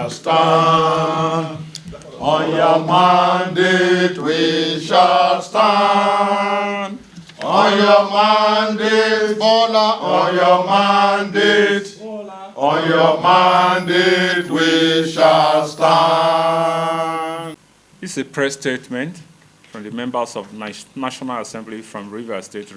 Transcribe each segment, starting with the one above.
shall stand. On your mandate we shall stand. On your mandate, Bola, on your mandate, on your mandate we shall stand. This is a press statement from the members of National Assembly from Rivers State,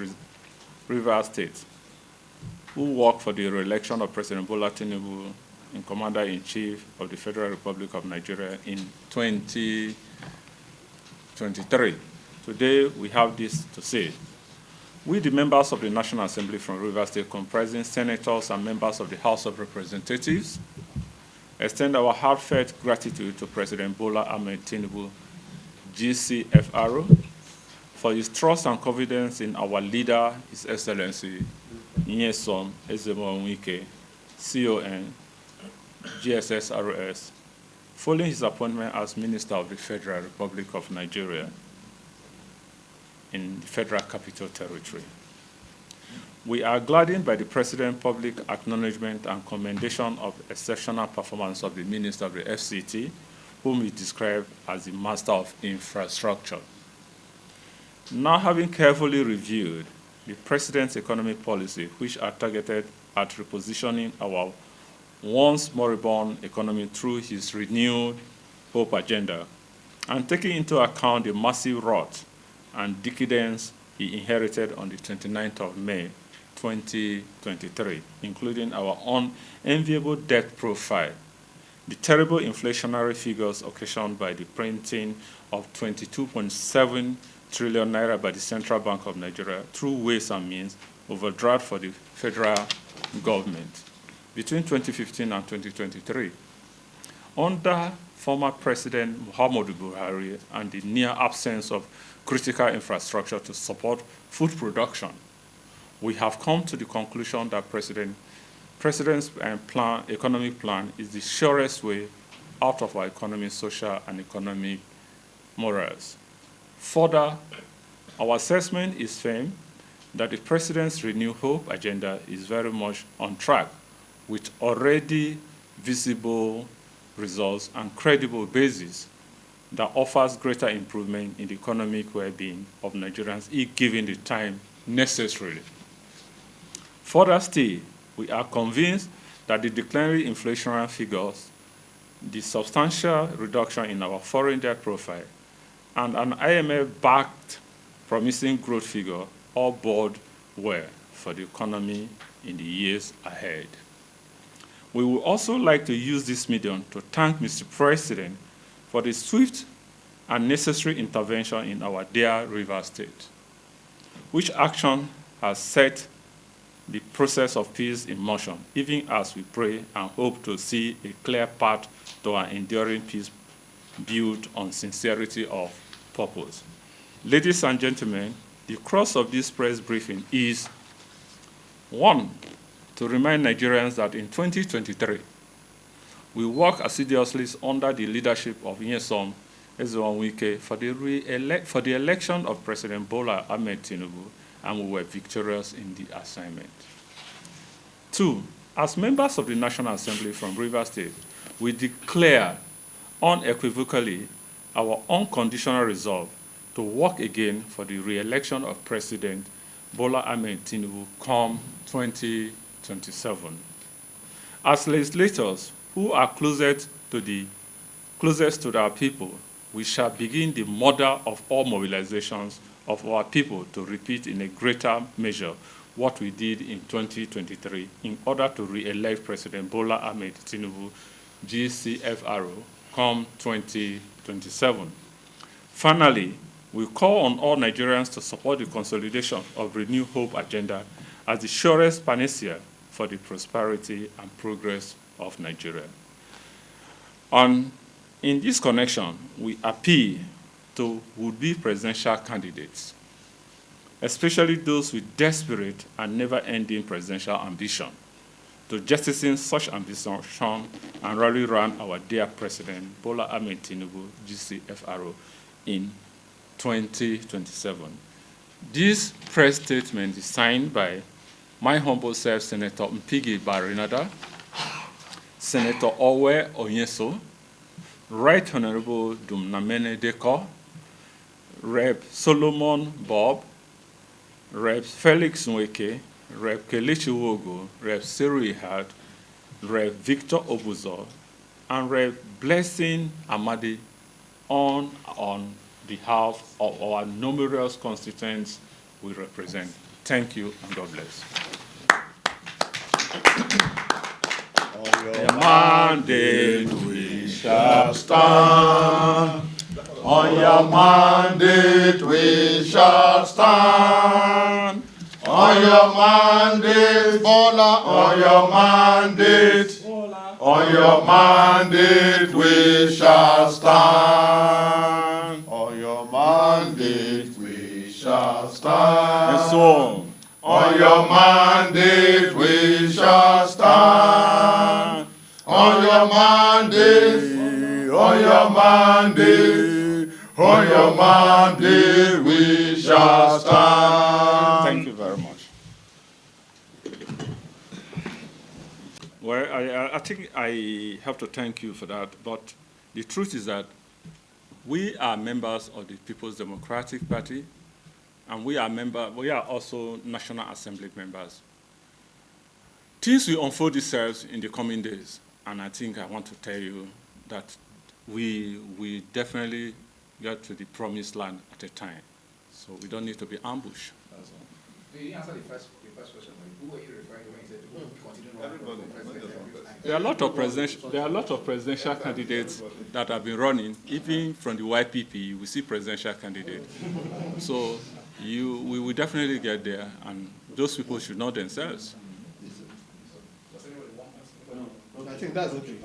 who work for the re-election of President Bola Tinubu in Commander-in-Chief of the Federal Republic of Nigeria in 2023. Today, we have this to say. We, the members of the National Assembly from Rivers State, comprising senators and members of the House of Representatives, extend our heartfelt gratitude to President Bola Ahmed Tinubu, GCFRO, for his trust and confidence in our leader, His Excellency, Nyesom Ezemo-Wike, CON, GSSRS, following his appointment as Minister of the Federal Republic of Nigeria in the Federal Capital Territory. We are gladdened by the President's public acknowledgement and commendation of exceptional performance of the Minister of the FCT, whom he described as the master of infrastructure. Now, having carefully reviewed the President's economic policy, which are targeted at repositioning our once moribund economy through his renewed hope agenda, and taking into account the massive rot and decadence he inherited on the 29th of May, 2023, including our unenviable debt profile, the terrible inflationary figures occasioned by the printing of 22.7 trillion naira by the Central Bank of Nigeria through ways and means overdraft for the federal government between 2015 and 2023. Under former President Muhammadu Buhari and the near absence of critical infrastructure to support food production, we have come to the conclusion that President's economic plan is the surest way out of our economic, social, and economic morals. Further, our assessment is firm that the President's Renew Hope agenda is very much on track with already visible results and credible basis that offers greater improvement in the economic well-being of Nigerians if given the time necessary. Further still, we are convinced that the declining inflationary figures, the substantial reduction in our foreign debt profile, and an IMF-backed promising growth figure all bode well for the economy in the years ahead. We would also like to use this medium to thank Mr. President for the swift and necessary intervention in our dear Rivers State, which action has set the process of peace in motion, even as we pray and hope to see a clear path to an enduring peace built on sincerity of purpose. Ladies and gentlemen, the crux of this press briefing is, 1, to remind Nigerians that in 2023, we work assiduously under the leadership of Nyesom Ezemo-Wike for the election of President Bola Ahmed Tinubu, and we were victorious in the assignment. 2, as members of the National Assembly from Rivers State, we declare unequivocally our unconditional resolve to work again for the re-election of President Bola Ahmed Tinubu come 2027. As legislators who are closest to our people, we shall begin the model of all mobilizations of our people to repeat in a greater measure what we did in 2023 in order to re-elect President Bola Ahmed Tinubu, GCFRO, come 2027. Finally, we call on all Nigerians to support the consolidation of Renew Hope agenda as the surest panacea for the prosperity and progress of Nigeria. In this connection, we appeal to would-be presidential candidates, especially those with desperate and never-ending presidential ambition, to jettison such ambition and rally around our dear President Bola Ahmed Tinubu, GCFRO, in 2027. This press statement is signed by my humble self, Senator Mpigi Barinada, Senator Owe Onyeso, Right Honorable Dumnamene Deko, Rep. Solomon Bob, Rep. Felix Nweke, Rep. Kelechi Wogo, Rep. Seru Ihad, Rep. Victor Obuzo, and Rep. Blessing Amadi on behalf of our numerous constituents we represent. Thank you and God bless. On your mandate we shall stand. On your mandate we shall stand. On your mandate, Bola, on your mandate. On your mandate we shall stand. On your mandate we shall stand. And so on your mandate we shall stand. On your mandate, on your mandate, on your mandate we shall stand. Thank you very much. Well, I think I have to thank you for that, but the truth is that we are members of the People's Democratic Party, and we are also National Assembly members. Things will unfold themselves in the coming days, and I think I want to tell you that we definitely get to the promised land at a time, so we don't need to be ambushed. That's all. Did you answer the first question? Who were you referring to when you said continue running for president? There are a lot of presidential candidates that have been running. Even from the YPP, we see presidential candidates. So we will definitely get there, and those people should know themselves. I think that's okay.